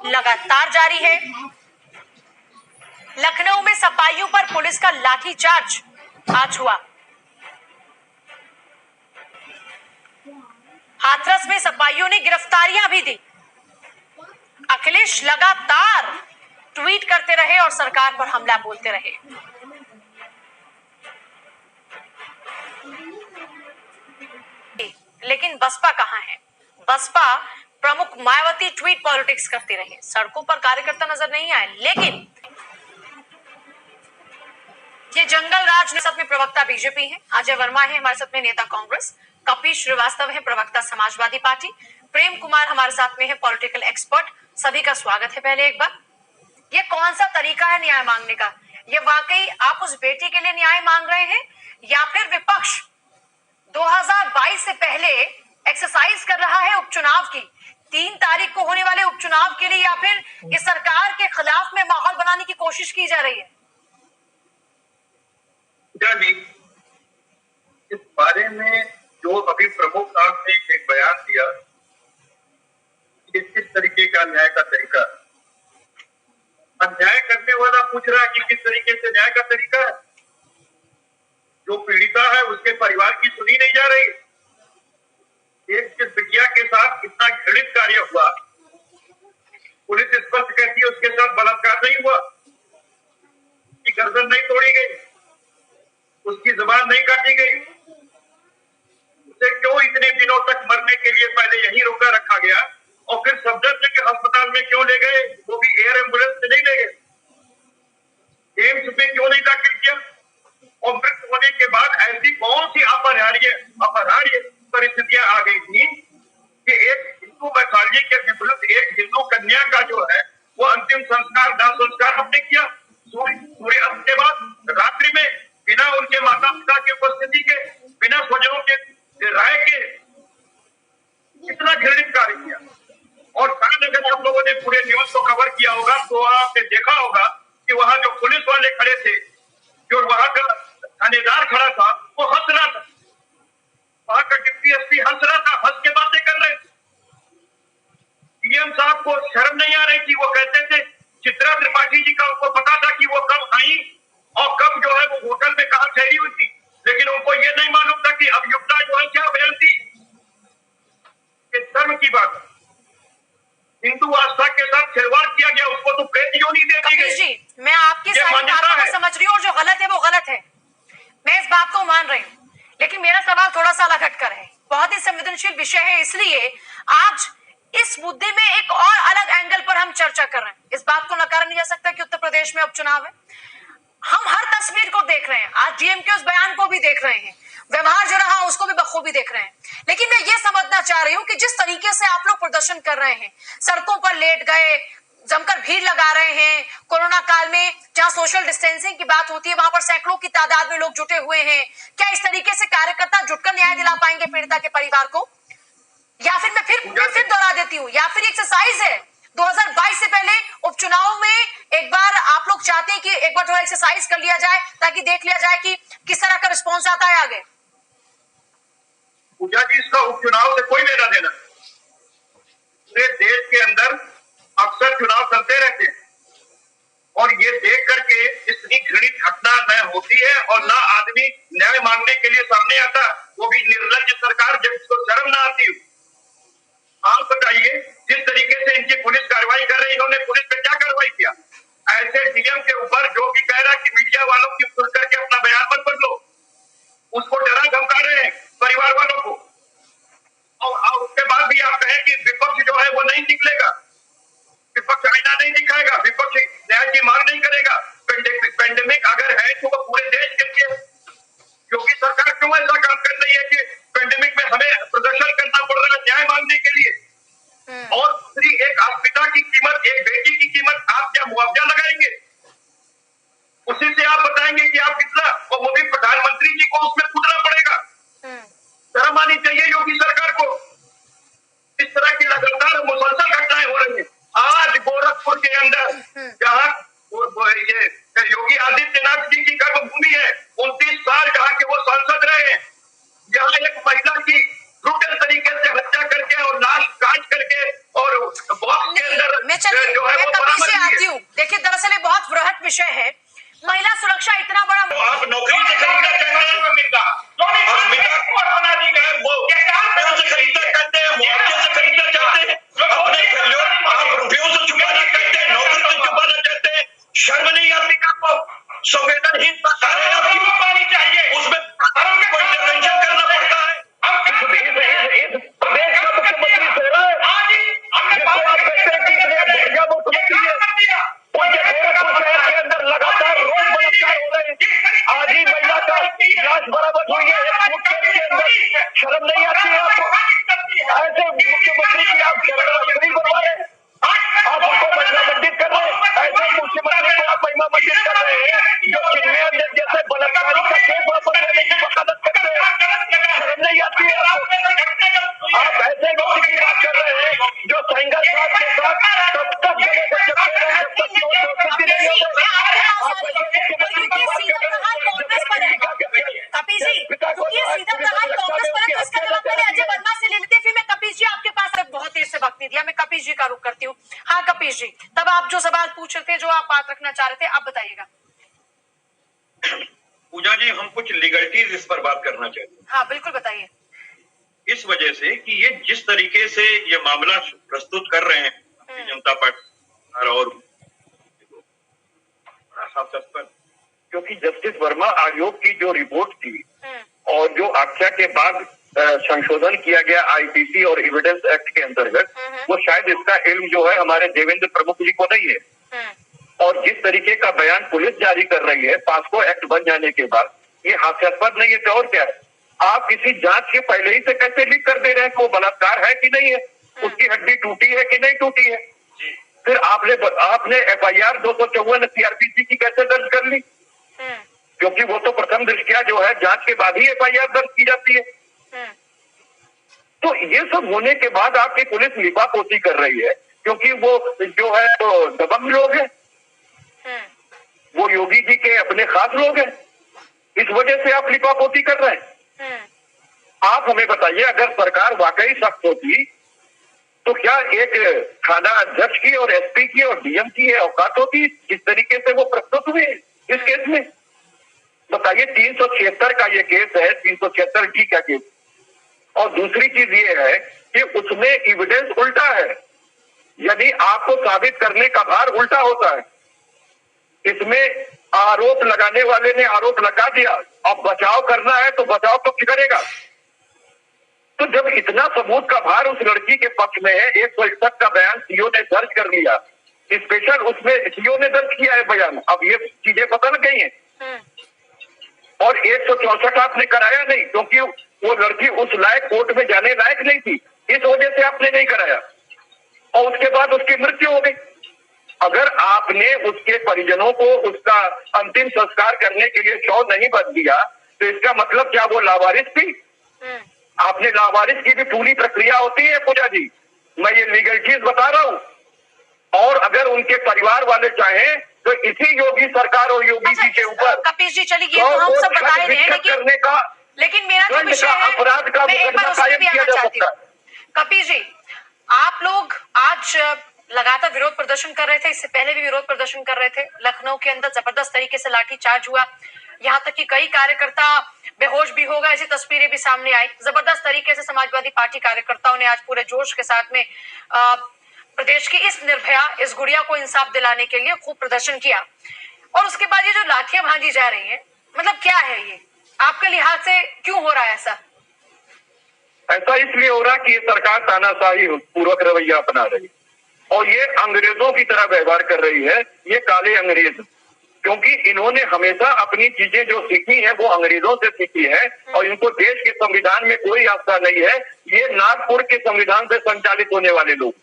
लगातार जारी है। लखनऊ में सपाइयों पर पुलिस का लाठीचार्ज आज हुआ। हाथरस में सपाइयों ने गिरफ्तारियां भी दी। अखिलेश लगातार ट्वीट करते रहे और सरकार पर हमला बोलते रहे। लेकिन बसपा कहां है? बसपा प्रमुख मायावती ट्वीट पॉलिटिक्स करती रही। सड़कों पर कार्यकर्ता नजर नहीं आए, लेकिन ये जंगल राज साथ में प्रवक्ता बीजेपी है, अजय वर्मा है हमारे साथ में नेता कांग्रेस, कपिल श्रीवास्तव है प्रवक्ता समाजवादी पार्टी, प्रेम कुमार हमारे साथ में है पॉलिटिकल एक्सपर्ट। सभी का स्वागत है। पहले एक बार, ये कौन सा तरीका है न्याय मांगने का? ये वाकई आप उस बेटी के लिए न्याय मांग रहे हैं या फिर विपक्ष 2022 से पहले एक्सरसाइज कर रहा है उपचुनाव की, 3 तारीख को होने वाले उपचुनाव के लिए, या फिर ये सरकार के खिलाफ में माहौल बनाने की कोशिश की जा रही है? जी, इस बारे में जो अभी प्रमुख साहब ने एक बयान दिया, किस तरीके का न्याय का तरीका, अन्याय करने वाला पूछ रहा है कि किस तरीके से न्याय का तरीका है। जो पीड़िता है उसके परिवार की सुनी नहीं जा रही। एक बिटिया के साथ इतना घृणित कार्य हुआ, पुलिस स्पष्ट कहती है उसके साथ बलात्कार नहीं हुआ, उसकी गर्दन नहीं तोड़ी गई, उसकी जुबान नहीं काटी गई, उसे क्यों इतने दिनों तक मरने के लिए पहले यहीं रोका रखा गया और फिर सफदरजंग के अस्पताल में क्यों ले गए? वो भी एयर एम्बुलेंस से नहीं ले गए, एम्स में क्यों नहीं दाखिल किया? और मृत्यु होने के बाद ऐसी कौन सी अपरिहार्य परिस्थितियां आ गई थी कि एक हिंदू वैशाली के विरुद्ध एक हिंदू कन्या का जो है वो अंतिम संस्कार, दाह संस्कार हमने किया सूर्यास्त के बाद रात्रि में, बिना उनके माता पिता की उपस्थिति के, बिना स्वजनों के राय के, इतना घृणित कार्य किया। और शायद अगर आप लोगों ने पूरे न्यूज को कवर किया होगा तो आपने देखा होगा कि वहां जो पुलिस वाले खड़े थे, जो वहां का थानेदार खड़ा था, वो हंस रहा था, वहां का डिप्टी एसपी हंस रहा था, हंस के बातें कर रहे थे। डीएम साहब को शर्म नहीं आ रही थी, वो कहते थे, चित्रा त्रिपाठी जी का उनको पता था कि वो कब आई और कब जो है वो होटल में कहा ठहरी हुई थी, लेकिन उनको ये नहीं मालूम था कि अभियुक्ता जो है क्या बयान थी। शर्म की बात है, हिंदू आस्था के साथ खिलवाड़ किया गया, उसको तो प्रेत योनि दे दी गई। जी, मैं आपकी सारी बातों को समझ रही हूँ और जो गलत है वो गलत है, मैं इस बात को मान रही हूँ, लेकिन मेरा सवाल थोड़ा सा अलग हटकर है। बहुत ही संवेदनशील विषय है, इसलिए आज इस मुद्दे में एक और अलग एंगल पर हम चर्चा कर रहे हैं। इस बात को नकारा नहीं जा सकता कि उत्तर प्रदेश में उपचुनाव है। हम हर तस्वीर को देख रहे हैं, आज डीएम के उस बयान को भी देख रहे हैं, व्यवहार जो रहा उसको भी बखूबी देख रहे हैं। लेकिन मैं ये समझना चाह रही हूँ कि जिस तरीके से आप लोग प्रदर्शन कर रहे हैं, सड़कों पर लेट गए, जमकर भीड़ लगा रहे हैं, कोरोना काल में जहां सोशल डिस्टेंसिंग की बात होती है वहां पर सैकड़ों की तादाद में लोग जुटे हुए हैं, क्या इस तरीके से कार्यकर्ता जुटकर न्याय दिला पाएंगे पीड़िता के परिवार को? या फिर मैं फिर दोहरा देती हूँ, या फिर एक्सरसाइज है 2022 से पहले उपचुनाव में एक बार आप लोग चाहते हैं कि एक बार थोड़ा एक्सरसाइज कर लिया जाए ताकि देख लिया जाए कि किस तरह का रिस्पॉन्स आता है आगे? पूजा जी, इसका उपचुनाव से कोई लेना देना। पूरे देश के अंदर अक्सर चुनाव चलते रहते हैं और ये देख करके इतनी घृणित घटना न होती है और ना आदमी न्याय मांगने के लिए सामने आता, वो भी निर्लज्ज सरकार जिसको शर्म ना आती हो। आप बताइए, जिस तरीके से इनकी पुलिस कार्रवाई कर रही, इन्होंने पुलिस पे क्या कार्रवाई किया? ऐसे डीएम के ऊपर जो भी कह रहा है कि मीडिया वालों की सुन करके अपना बयान मत बदलो, उसको डरा धमका रहे हैं परिवार वालों को, और उसके बाद भी आप कहें कि विपक्ष जो है वो नहीं निकलेगा, विपक्ष आईना नहीं दिखाएगा, विपक्ष न्याय की मांग नहीं करेगा। पेंडेमिक अगर है तो वो पूरे देश के लिए, योगी सरकार क्यों ऐसा काम कर रही है कि पेंडेमिक में हमें प्रदर्शन करना पड़ रहा है न्याय मांगने के लिए? और दूसरी, एक पिता की कीमत, एक बेटी की कीमत आप क्या मुआवजा लगाएंगे? उसी से आप बताएंगे कि आप कितना, और वो भी प्रधानमंत्री जी को उसमें कूदना पड़ेगा। शर्म आनी चाहिए योगी सरकार को। इस तरह की लगातार मुसलसल घटनाएं हो रही है। आज गोरखपुर के अंदर जहाँ ये योगी आदित्यनाथ जी की कर्मभूमि है, 29 साल जहाँ के वो सांसद रहे हैं, यहाँ एक महिला की ब्रूटल तरीके से हत्या करके और लाश काट करके और बॉक्स के अंदर जो है मैं वो कपिल बराबर जी नहीं आती है। हूँ। देखिए दरअसल ये बहुत बृहत विषय है। महिला सुरक्षा इतना बड़ा तो आप नौकरी से खरीदना चाहते हैं अमिता बना दी गए वो से खरीदना चाहते हैं, मुआवजे से खरीदना चाहते हैं, अपने आप रुपयों से छुपाना चाहते हैं, नौकरी से छुपाना चाहते हैं। शर्म नहीं आती आपको? संवेदनहीनता पानी चाहिए, उसमें कोई इंटरवेंशन करना पड़ता है। इस प्रदेश का मुख्यमंत्री सो रहा है, जिसको आप कहते हैं कि इतने बढ़िया मुख्यमंत्री है, उनके गोरखपुर शहर के अंदर लगातार रोज बलात्कार हो रहे हैं। आज ही महिला का लाश बरामद हुई है एक सूटकेस के अंदर। शर्म नहीं आती है आपको? ऐसे मुख्यमंत्री की आप शर्मनाक बनवा रहे हैं, आप उनको महिला मंडित कर रहे हैं। ऐसे मुख्यमंत्री को आप महिला मंडित कर रहे हैं जो चिन्मय जैसे बलात्कारी का केस वापस लेने की वकालत करते हैं। शर्म नहीं आती है आपको? आप ऐसे व्यक्ति की बात कर रहे हैं जो संघर्ष के साथ तब तक गले से चपटे रहे जब तक वो दोषी नहीं होते। कपिल जी क्योंकि सीधा प्रहार कांग्रेस पर है, तो इसका जवाब पहले अजय वर्मा से ले लेते हैं, फिर मैं कपिल जी आपके पास बहुत देर से वक्त नहीं दिया, मैं कपिल जी का रुख करती हूँ। हाँ कपिल जी, तब आप जो सवाल पूछ रहे थे, जो आप बात रखना चाह रहे थे, आप बताइएगा। पूजा जी, हम कुछ लीगलिटीज इस पर बात करना चाहते हैं। हाँ बिल्कुल बताइए। इस वजह से कि ये जिस तरीके से ये मामला प्रस्तुत कर रहे हैं भारतीय जनता पार्टी और हास्यास्पद, क्योंकि जस्टिस वर्मा आयोग की जो रिपोर्ट थी और जो आख्या के बाद संशोधन किया गया आईपीसी और एविडेंस एक्ट के अंतर्गत, वो शायद इसका इल्म जो है हमारे देवेंद्र प्रमुख जी को नहीं है। और जिस तरीके का बयान पुलिस जारी कर रही है पास्को एक्ट बन जाने के बाद, ये हास्यास्पद नहीं है तो और क्या है? आप किसी जांच के पहले ही से कैसे लीक कर दे रहे हैं कि वो बलात्कार है कि नहीं है, उसकी हड्डी टूटी है कि नहीं टूटी है? फिर आपने एफआईआर 254 सीआरपीसी की कैसे दर्ज कर ली? क्योंकि वो तो प्रथम दृष्टया जो है जांच के बाद ही एफआईआर दर्ज की जाती है। तो ये सब होने के बाद आपकी पुलिस लिपापोती कर रही है, क्योंकि वो जो है तो दबंग लोग हैं, वो योगी जी के अपने खास लोग हैं, इस वजह से आप लिपापोती कर रहे हैं। आप हमें बताइए, अगर सरकार वाकई सख्त होती तो क्या एक थाना अध्यक्ष की और एसपी की और डीएम की औकात होती जिस तरीके से वो प्रस्तुत हुए इस केस में? बताइए, 376 का ये केस है, 376 डी का केस। और दूसरी चीज ये है कि उसमें एविडेंस उल्टा है, यानी आपको साबित करने का भार उल्टा होता है। इसमें आरोप लगाने वाले ने आरोप लगा दिया, अब बचाव करना है तो बचाव तो करेगा। तो जब इतना सबूत का भार उस लड़की के पक्ष में है, 161 का बयान सीओ ने दर्ज कर लिया, स्पेशल उसमें सीओ ने दर्ज किया है बयान, अब ये चीजें पता न गई हैं। और 164 आपने कराया नहीं, क्योंकि वो लड़की उस लायक कोर्ट में जाने लायक नहीं थी, इस वजह से आपने नहीं कराया, और उसके बाद उसकी मृत्यु हो गई। अगर आपने उसके परिजनों को उसका अंतिम संस्कार करने के लिए शव नहीं बच दिया, तो इसका मतलब क्या वो लावारिस थी? आपने लावारिस की भी पूरी प्रक्रिया होती है पूजा जी, मैं ये लीगल चीज बता रहा हूं। और अगर उनके परिवार वाले चाहें तो इसी योगी सरकार और योगी जी के ऊपर कपिल जी चलिए, तो हम सब बता रहे हैं, लेकिन मेरा जो विषय है, अपराध का मुकदमा कायम किया जा सकता है। कपिल जी, आप लोग आज लगातार विरोध प्रदर्शन कर रहे थे, इससे पहले भी विरोध प्रदर्शन कर रहे थे। लखनऊ के अंदर जबरदस्त तरीके से लाठीचार्ज हुआ, यहाँ तक कि कई कार्यकर्ता बेहोश भी हो गए, ऐसी तस्वीरें भी सामने आई। जबरदस्त तरीके से समाजवादी पार्टी कार्यकर्ताओं ने आज पूरे जोश के साथ में प्रदेश की इस निर्भया, इस गुड़िया को इंसाफ दिलाने के लिए खूब प्रदर्शन किया। और उसके बाद ये जो लाठियां भांजी जा रही हैं, मतलब क्या है ये? आपके लिहाज से क्यों हो रहा है ऐसा? ऐसा इसलिए हो रहा कि ये सरकार तानाशाही पूर्वक रवैया अपना रही और ये अंग्रेजों की तरह व्यवहार कर रही है। ये काले अंग्रेज, क्योंकि इन्होंने हमेशा अपनी चीजें जो सीखी है वो अंग्रेजों से सीखी है और इनको देश के संविधान में कोई आस्था नहीं है। ये नागपुर के संविधान से संचालित होने वाले लोग।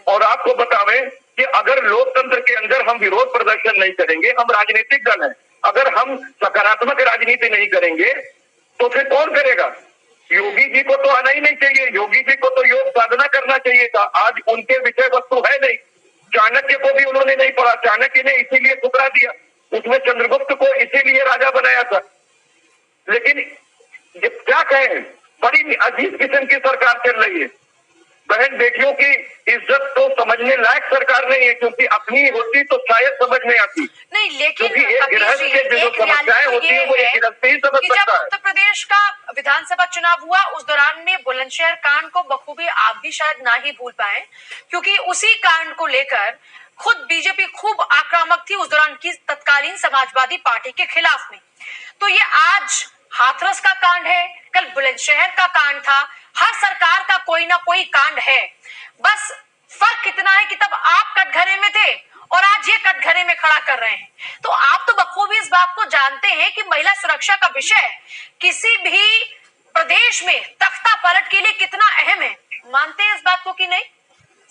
और आपको बतावें कि अगर लोकतंत्र के अंदर हम विरोध प्रदर्शन नहीं करेंगे, हम राजनीतिक दल हैं, अगर हम सकारात्मक राजनीति नहीं करेंगे तो फिर कौन करेगा? योगी जी को तो आना ही नहीं चाहिए, योगी जी को तो योग साधना करना चाहिए था। आज उनके विषय वस्तु है नहीं। चाणक्य को भी उन्होंने नहीं पढ़ा, चाणक्य ने इसीलिए ठुकरा दिया, उसमें चंद्रगुप्त को इसीलिए राजा बनाया था। लेकिन ये क्या कहें, बड़ी अजीब किस्म की सरकार चल रही है। बहन बेटियों की इज्जत तो समझने लायक सरकार नहीं है, क्योंकि अपनी होती तो शायद समझ में आती। नहीं, लेकिन क्योंकि एक गृहस्थ के जो समस्याएं होती है वो एक गृहस्थ ही समझ कि सकता जब है। उत्तर प्रदेश का विधानसभा चुनाव हुआ उस दौरान में बुलंदशहर कांड को बखूबी आप भी शायद ना ही भूल पाए, क्योंकि उसी कांड को लेकर खुद बीजेपी खूब आक्रामक थी उस दौरान की तत्कालीन समाजवादी पार्टी के खिलाफ में। तो ये आज हाथरस का कांड है, कल बुलंदशहर का कांड था, हर सरकार का कोई ना कोई कांड है। बस फर्क इतना है कि तब आप कटघरे में थे और आज ये कटघरे में खड़ा कर रहे हैं। तो आप तो बखूबी इस बात को जानते हैं कि महिला सुरक्षा का विषय किसी भी प्रदेश में तख्ता पलट के लिए कितना अहम है। मानते हैं इस बात को कि नहीं?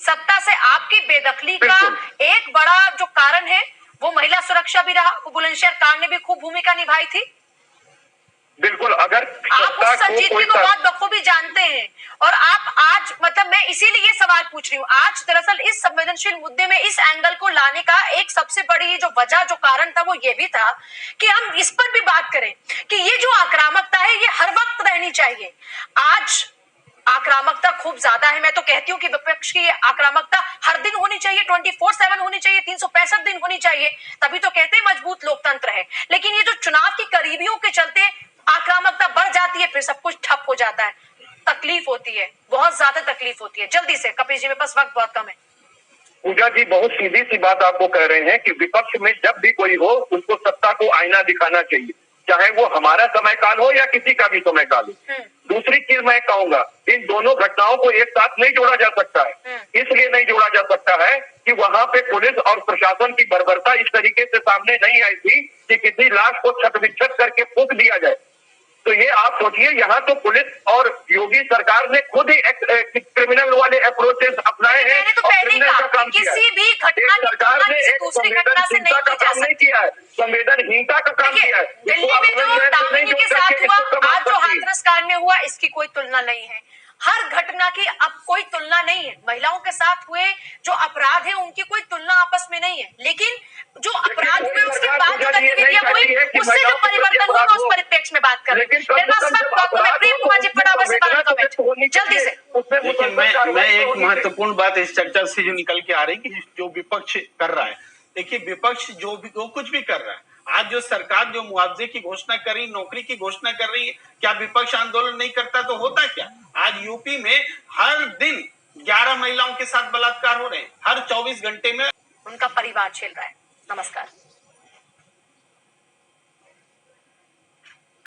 सत्ता से आपकी बेदखली का एक बड़ा जो कारण है वो महिला सुरक्षा भी रहा। वो बुलंदशहर कांड ने भी खूब भूमिका निभाई थी। बिल्कुल, अगर आप उस संजीदगी को बहुत बखूबी जानते हैं और आप आज मतलब मैं इसीलिए ये सवाल पूछ रही हूँ। आज दरअसल इस संवेदनशील मुद्दे में इस एंगल को लाने का एक सबसे बड़ी जो वजह जो कारण था वो ये भी था कि हम इस पर भी बात करें कि ये जो आक्रामकता है ये हर वक्त रहनी चाहिए। आज आक्रामकता खूब ज्यादा है। मैं तो कहती हूँ कि विपक्ष की आक्रामकता हर दिन होनी चाहिए, 24/7 होनी चाहिए, 365 दिन होनी चाहिए, तभी तो कहते हैं मजबूत लोकतंत्र है। लेकिन ये जो चुनाव की करीबियों के चलते आक्रामकता बढ़ जाती है, फिर सब कुछ ठप हो जाता है। तकलीफ होती है, बहुत ज्यादा तकलीफ होती है। जल्दी से कपिल जी, मेरे पास वक्त बहुत कम है। पूजा जी बहुत सीधी सी बात आपको कह रहे हैं कि विपक्ष में जब भी कोई हो उसको सत्ता को आईना दिखाना चाहिए, चाहे वो हमारा समय काल हो या किसी का भी समय काल हो। दूसरी चीज मैं कहूंगा, इन दोनों घटनाओं को एक साथ नहीं जोड़ा जा सकता है। इसलिए नहीं जोड़ा जा सकता है कि वहां पे पुलिस और प्रशासन की बर्बरता इस तरीके से सामने नहीं आई थी कि किसी लाश को छत विच्छत करके फूंक दिया जाए। तो ये आप सोचिए, यहाँ तो पुलिस और योगी सरकार ने खुद ही क्रिमिनल वाले अप्रोचेस अपनाए हैं तो और क्रिमिनल का काम किया है। किसी भी घटना की सरकार ने किसी एक दूसरी घटना से नहीं संवेदनशीलता का काम नहीं किया है, संवेदनहीनता का काम किया है। दिल्ली में जो दामिनी के साथ हुआ, आज जो हाथरस कांड में हुआ, इसकी कोई तुलना नहीं है। हर घटना की अब कोई तुलना नहीं है। महिलाओं के साथ हुए जो अपराध है उनकी कोई तुलना आपस में नहीं है, लेकिन जो अपराध हुए उसके बाद जो गतिविधियां हुई उससे जो परिवर्तन हुआ उस परिप्रेक्ष्य में बात कर रहे हैं। प्रेम कुमार जी फटाफट से कमेंट जल्दी से। लेकिन मैं एक महत्वपूर्ण बात इस चर्चा से जो निकल के आ रही है कि जो विपक्ष कर रहा है, देखिए विपक्ष जो कुछ भी कर रहा है, आज जो सरकार जो मुआवजे की घोषणा कर रही, नौकरी की घोषणा कर रही है, क्या विपक्ष आंदोलन नहीं करता तो होता क्या? आज यूपी में हर दिन 11 महिलाओं के साथ बलात्कार हो रहे हैं, हर 24 घंटे में उनका परिवार झेल रहा है। नमस्कार।